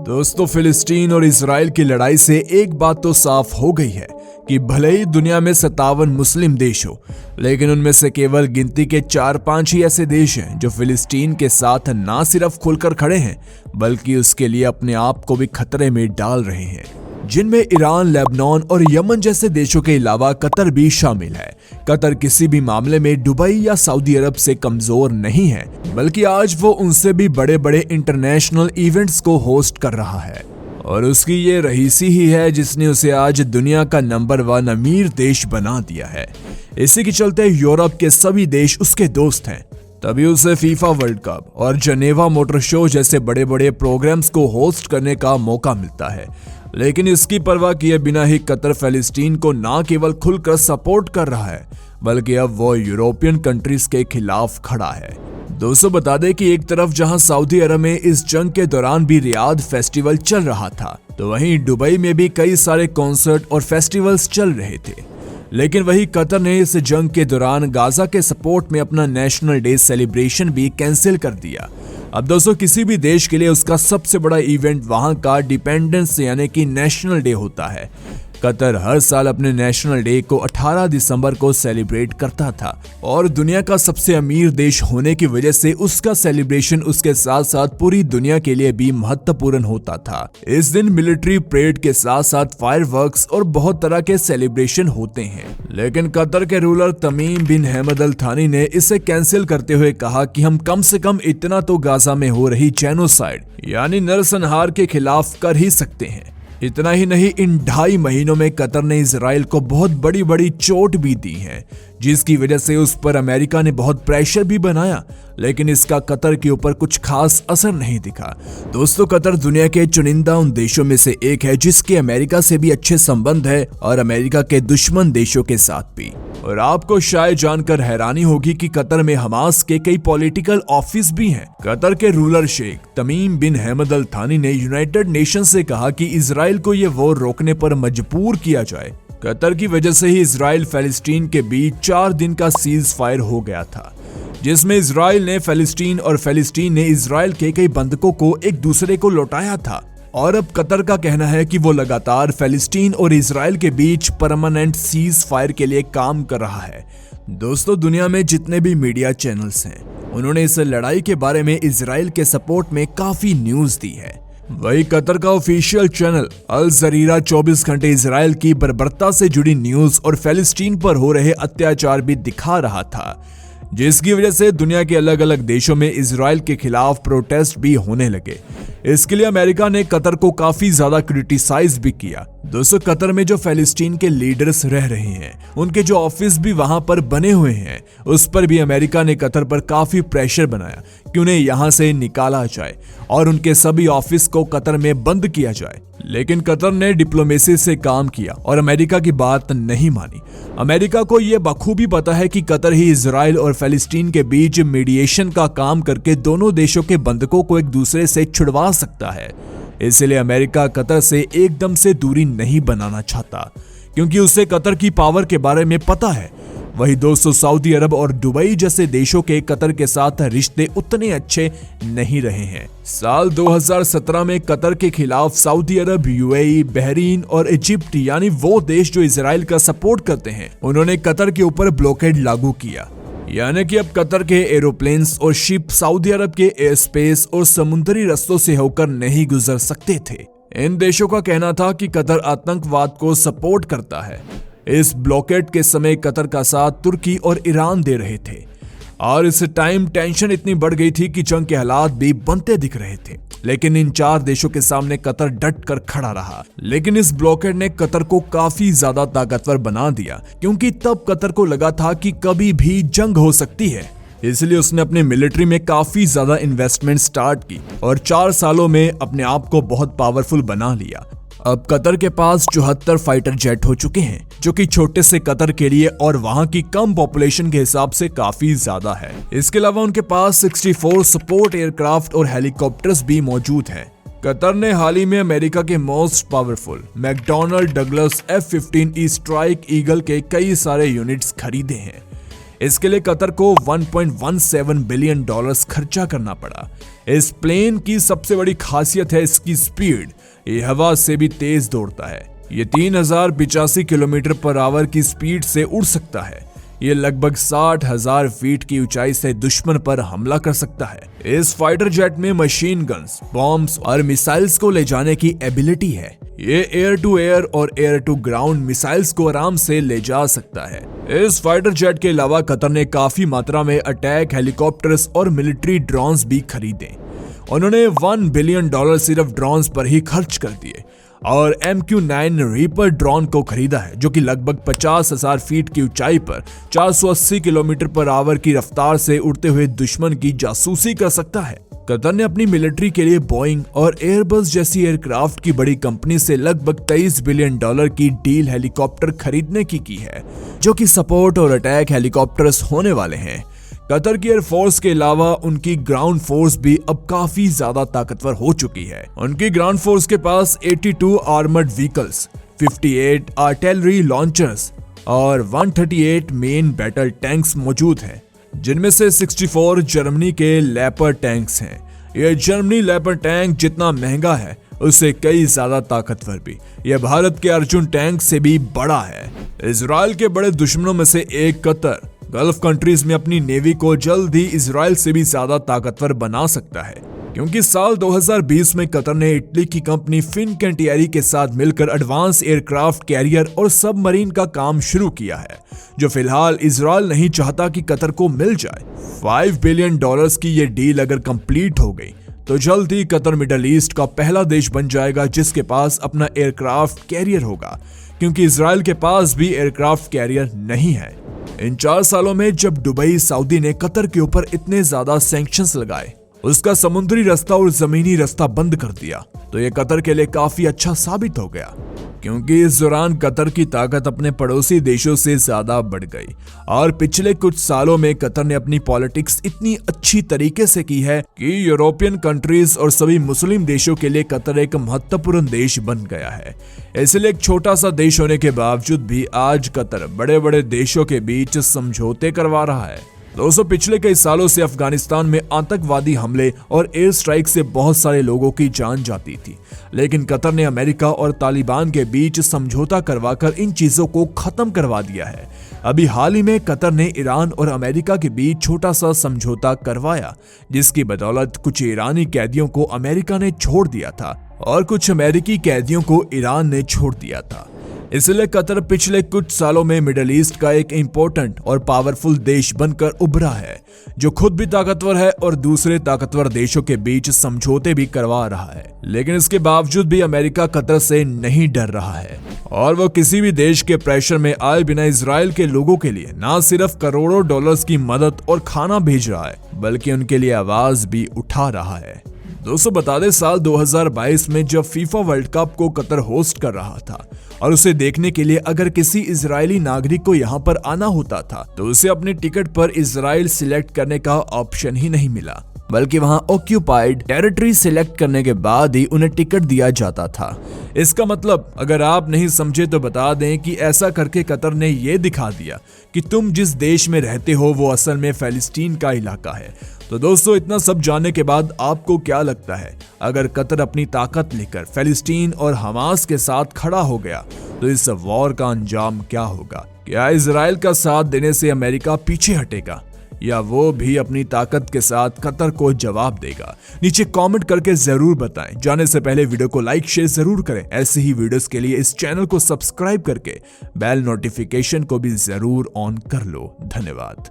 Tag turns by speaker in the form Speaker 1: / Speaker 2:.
Speaker 1: दोस्तों, फिलिस्तीन और इजराइल की लड़ाई से एक बात तो साफ हो गई है कि भले ही दुनिया में 57 मुस्लिम देश हो, लेकिन उनमें से केवल गिनती के 4-5 ही ऐसे देश हैं जो फिलिस्तीन के साथ ना सिर्फ खुलकर खड़े हैं बल्कि उसके लिए अपने आप को भी खतरे में डाल रहे हैं, जिनमें ईरान, लेबनान और यमन जैसे देशों के अलावा कतर भी शामिल है। कतर किसी भी मामले में दुबई या सऊदी अरब से कमजोर नहीं है, बल्कि आज वो उनसे भी बड़े बड़े इंटरनेशनल इवेंट्स को होस्ट कर रहा है और उसकी ये रईसी ही है जिसने उसे आज दुनिया का नंबर 1 अमीर देश बना दिया है। इसी के चलते यूरोप के सभी देश उसके दोस्त हैं, तभी उसे फीफा वर्ल्ड कप और जनेवा मोटर शो जैसे बड़े बड़े प्रोग्राम्स को होस्ट करने का मौका मिलता है। लेकिन इसकी परवाह किए बिना ही कतर फिलिस्तीन को ना केवल खुलकर सपोर्ट कर रहा है बल्कि अब वो यूरोपियन कंट्रीज के खिलाफ खड़ा है। दोस्तों, बता दें कि एक तरफ जहां सऊदी अरब में इस जंग के दौरान भी रियाद फेस्टिवल चल रहा था, तो वहीं दुबई में भी कई सारे कॉन्सर्ट और फेस्टिवल्स चल रहे थे। लेकिन वही कतर ने इस जंग के दौरान गाजा के सपोर्ट में अपना नेशनल डे सेलिब्रेशन भी कैंसिल कर दिया। अब दोस्तों, किसी भी देश के लिए उसका सबसे बड़ा इवेंट वहां का डिपेंडेंस यानी कि नेशनल डे होता है। कतर हर साल अपने नेशनल डे को 18 दिसंबर को सेलिब्रेट करता था और दुनिया का सबसे अमीर देश होने की वजह से उसका सेलिब्रेशन उसके साथ साथ पूरी दुनिया के लिए भी महत्वपूर्ण होता था। इस दिन मिलिट्री परेड के साथ साथ फायरवर्क्स और बहुत तरह के सेलिब्रेशन होते हैं। लेकिन कतर के रूलर तमीम बिन हमद अल थानी ने इसे कैंसिल करते हुए कहा कि हम कम से कम इतना तो गाजा में हो रही जेनोसाइड यानी नरसंहार के खिलाफ कर ही सकते हैं। इतना ही नहीं, इन 2.5 महीनों में कतर ने इजराइल को बहुत बड़ी बड़ी चोट भी दी है, जिसकी वजह से उस पर अमेरिका ने बहुत प्रेशर भी बनाया, लेकिन इसका कतर के ऊपर कुछ खास असर नहीं दिखा। दोस्तों, कतर दुनिया के चुनिंदा उन देशों में से एक है जिसके अमेरिका से भी अच्छे संबंध है और अमेरिका के दुश्मन देशों के साथ भी। और आपको शायद जानकर हैरानी होगी कि कतर में हमास के कई पॉलिटिकल ऑफिस भी हैं। कतर के रूलर शेख तमीम बिन हमद अल थानी ने यूनाइटेड नेशन से कहा कि इजराइल को ये वॉर रोकने पर मजबूर किया जाए। कतर की वजह से ही इजराइल फिलिस्तीन के बीच 4 दिन का सीज फायर हो गया था, जिसमें इजराइल ने फिलिस्तीन और फिलिस्तीन ने इजराइल के कई बंधकों को एक दूसरे को लौटाया था। और अब कतर का कहना है कि वो लगातार फिलिस्तीन और इजराइल के बीच परमानेंट सीज फायर के लिए काम कर रहा है। दोस्तों, दुनिया में जितने भी मीडिया चैनल्स हैं, उन्होंने इस लड़ाई के बारे में इजराइल के सपोर्ट में काफी न्यूज दी है। वही कतर का ऑफिशियल चैनल अल जरीरा 24 घंटे इजराइल की बर्बरता से जुड़ी न्यूज और फिलिस्तीन पर हो रहे अत्याचार भी दिखा रहा था, जिसकी वजह से दुनिया के अलग अलग देशों में इजराइल के खिलाफ प्रोटेस्ट भी होने लगे। इसके लिए अमेरिका ने कतर को काफी ज्यादा क्रिटिसाइज भी किया। दोस्तों, कतर में जो फिलिस्तीन के लीडर्स रह रहे हैं, उनके जो ऑफिस भी वहां पर बने हुए हैं, उस पर भी अमेरिका ने कतर पर काफी प्रेशर बनाया कि उन्हें यहां से निकाला जाए और उनके सभी ऑफिस को कतर में बंद किया जाए। लेकिन कतर ने डिप्लोमेसी से काम किया और अमेरिका की बात नहीं मानी। अमेरिका को यह बखूबी पता है कि कतर ही इजराइल और फिलिस्तीन के बीच मीडिएशन का काम करके दोनों देशों के बंधकों को एक दूसरे से छुड़वा सकता है। इसलिए अमेरिका कतर से एकदम से दूरी नहीं बनाना चाहता, क्योंकि उसे कतर की पावर के बारे में पता है। वही दोस्तों, सऊदी अरब और दुबई जैसे देशों के कतर के साथ रिश्ते उतने अच्छे नहीं रहे हैं। साल 2017 में कतर के खिलाफ सऊदी अरब, यूएई, बहरीन और इजिप्ट यानी वो देश जो इजराइल का सपोर्ट करते हैं, उन्होंने कतर के ऊपर ब्लॉकेड लागू किया। यानी कि अब कतर के एरोप्लेन्स और शिप सऊदी अरब के एयर स्पेस और समुद्री रास्तों से होकर नहीं गुजर सकते थे। इन देशों का कहना था कि कतर आतंकवाद को सपोर्ट करता है। इस ब्लॉकेड के समय कतर का साथ तुर्की और ईरान दे रहे थे और इस टाइम टेंशन इतनी बढ़ गई थी कि जंग के हालात भी बनते दिख रहे थे। लेकिन इन 4 देशों के सामने कतर डट कर खड़ा रहा। लेकिन इस ब्लॉकेड ने कतर को काफी ज्यादा ताकतवर बना दिया, क्योंकि तब कतर को लगा था कि कभी भी जंग हो सकती है। इसलिए उसने अपने मिलिट्री में काफी ज्यादा इन्वेस्टमेंट स्टार्ट की और 4 सालों में अपने आप को बहुत पावरफुल बना लिया। अब कतर के पास 74 फाइटर जेट हो चुके हैं, जो कि छोटे से कतर के लिए और वहां की कम पॉपुलेशन के हिसाब से काफी ज्यादा है। इसके अलावा उनके पास 64 सपोर्ट एयरक्राफ्ट और हेलीकॉप्टर्स भी मौजूद हैं। कतर ने हाल ही में अमेरिका के most powerful McDonnell Douglas F-15E strike eagle के कई सारे यूनिट्स खरीदे हैं। इसके लिए कतर को 1.17 बिलियन डॉलर्स खर्चा करना पड़ा। इस प्लेन की सबसे बड़ी खासियत है इसकी स्पीड। ये हवा से भी तेज दौड़ता है। ये 3085 किलोमीटर पर आवर की स्पीड से उड़ सकता है। ये लगभग 60,000 फीट की ऊंचाई से दुश्मन पर हमला कर सकता है। इस फाइटर जेट में मशीन गन्स, बॉम्ब्स और मिसाइल्स को ले जाने की एबिलिटी है। ये एयर टू एयर और एयर टू ग्राउंड मिसाइल्स को आराम से ले जा सकता है। इस फाइटर जेट के अलावा कतर ने काफी मात्रा में अटैक हेलीकॉप्टर्स और मिलिट्री ड्रोन्स भी खरीदे। उन्होंने $1 बिलियन सिर्फ ड्रोन्स पर ही खर्च कर दिए और MQ-9 रीपर ड्रोन को खरीदा है, जो कि लगभग 50,000 फीट की ऊंचाई पर 480 किलोमीटर पर आवर की रफ्तार से उड़ते हुए दुश्मन की जासूसी कर सकता है। कतर ने अपनी मिलिट्री के लिए बोइंग और एयरबस जैसी एयरक्राफ्ट की बड़ी कंपनी से लगभग $23 बिलियन की डील हेलीकॉप्टर खरीदने की है, जो कि सपोर्ट और अटैक हेलीकॉप्टर्स होने वाले हैं। कतर की एयरफोर्स के अलावा उनकी ग्राउंड फोर्स भी अब काफी ज्यादा ताकतवर हो चुकी है। उनकी ग्राउंड फोर्स के पास 82 आर्मर्ड व्हीकल्स, 58 आर्टिलरी लॉन्चर्स और 138 मेन बैटल टैंक्स मौजूद हैं, जिनमें से 64 जर्मनी के लेपर्ड टैंक्स हैं। यह जर्मनी लेपर्ड टैंक जितना महंगा है उससे कई ज्यादा ताकतवर भी। यह भारत के अर्जुन टैंक से भी बड़ा है। इजराइल के बड़े दुश्मनों में से एक कतर गल्फ कंट्रीज में अपनी नेवी को जल्द ही इजराइल से भी ज्यादा ताकतवर बना सकता है, क्योंकि साल 2020 में कतर ने इटली की कंपनी फिनकैंटिएरी के साथ मिलकर एडवांस एयरक्राफ्ट कैरियर और सबमरीन का काम शुरू किया है, जो फिलहाल इजराइल नहीं चाहता कि कतर को मिल जाए। $5 बिलियन की ये डील अगर कंप्लीट हो गई तो जल्द ही कतर मिडल ईस्ट का पहला देश बन जाएगा जिसके पास अपना एयरक्राफ्ट कैरियर होगा, क्योंकि इजराइल के पास भी एयरक्राफ्ट कैरियर नहीं है। इन 4 सालों में जब दुबई सऊदी ने कतर के ऊपर इतने ज्यादा सैंक्शंस लगाए, उसका समुद्री रास्ता और जमीनी रास्ता बंद कर दिया, तो ये कतर के लिए काफी अच्छा साबित हो गया, क्योंकि इस दौरान कतर की ताकत अपने पड़ोसी देशों से ज्यादा बढ़ गई। और पिछले कुछ सालों में कतर ने अपनी पॉलिटिक्स इतनी अच्छी तरीके से की है कि यूरोपियन कंट्रीज और सभी मुस्लिम देशों के लिए कतर एक महत्वपूर्ण देश बन गया है। इसलिए एक छोटा सा देश होने के बावजूद भी आज कतर बड़े बड़े देशों के बीच समझौते करवा रहा है। दोस्तों, पिछले कई सालों से अफगानिस्तान में आतंकवादी हमले और एयर स्ट्राइक से बहुत सारे लोगों की जान जाती थी, लेकिन कतर ने अमेरिका और तालिबान के बीच समझौता करवाकर इन चीजों को खत्म करवा दिया है। अभी हाल ही में कतर ने ईरान और अमेरिका के बीच छोटा सा समझौता करवाया, जिसकी बदौलत कुछ ईरानी कैदियों को अमेरिका ने छोड़ दिया था और कुछ अमेरिकी कैदियों को ईरान ने छोड़ दिया था। इसलिए कतर पिछले कुछ सालों में मिडिल ईस्ट का एक इंपॉर्टेंट और पावरफुल देश बनकर उभरा है, जो खुद भी ताकतवर है और दूसरे ताकतवर देशों के बीच समझौते भी करवा रहा है। लेकिन इसके बावजूद भी अमेरिका कतर से नहीं डर रहा है और वो किसी भी देश के प्रेशर में आए बिना इजराइल के लोगों के लिए न सिर्फ करोड़ों डॉलर्स की मदद और खाना भेज रहा है, बल्कि उनके लिए आवाज भी उठा रहा है। दोस्तों, बता दें, साल 2022 में जब फीफा वर्ल्ड कप को कतर होस्ट कर रहा था और उसे देखने के लिए अगर किसी इजरायली नागरिक को यहाँ पर आना होता था तो उसे अपने टिकट पर इजराइल सिलेक्ट करने का ऑप्शन ही नहीं मिला, बल्कि वहां ऑक्यूपाइड टेरिटरी सिलेक्ट करने के बाद ही उन्हें टिकट दिया जाता था। इसका मतलब अगर आप नहीं समझे तो बता दें कि ऐसा करके कतर ने यह दिखा दिया कि तुम जिस देश में रहते हो वो असल में फिलिस्तीन का इलाका है। तो दोस्तों, इतना सब जानने के बाद आपको क्या लगता है, अगर कतर अपनी ताकत लेकर फिलिस्तीन और हमास के साथ खड़ा हो गया तो इस वॉर का अंजाम क्या होगा? क्या इजराइल का साथ देने से अमेरिका पीछे हटेगा या वो भी अपनी ताकत के साथ कतर को जवाब देगा? नीचे कमेंट करके जरूर बताएं। जाने से पहले वीडियो को लाइक शेयर जरूर करें। ऐसे ही वीडियोस के लिए इस चैनल को सब्सक्राइब करके बेल नोटिफिकेशन को भी जरूर ऑन कर लो। धन्यवाद।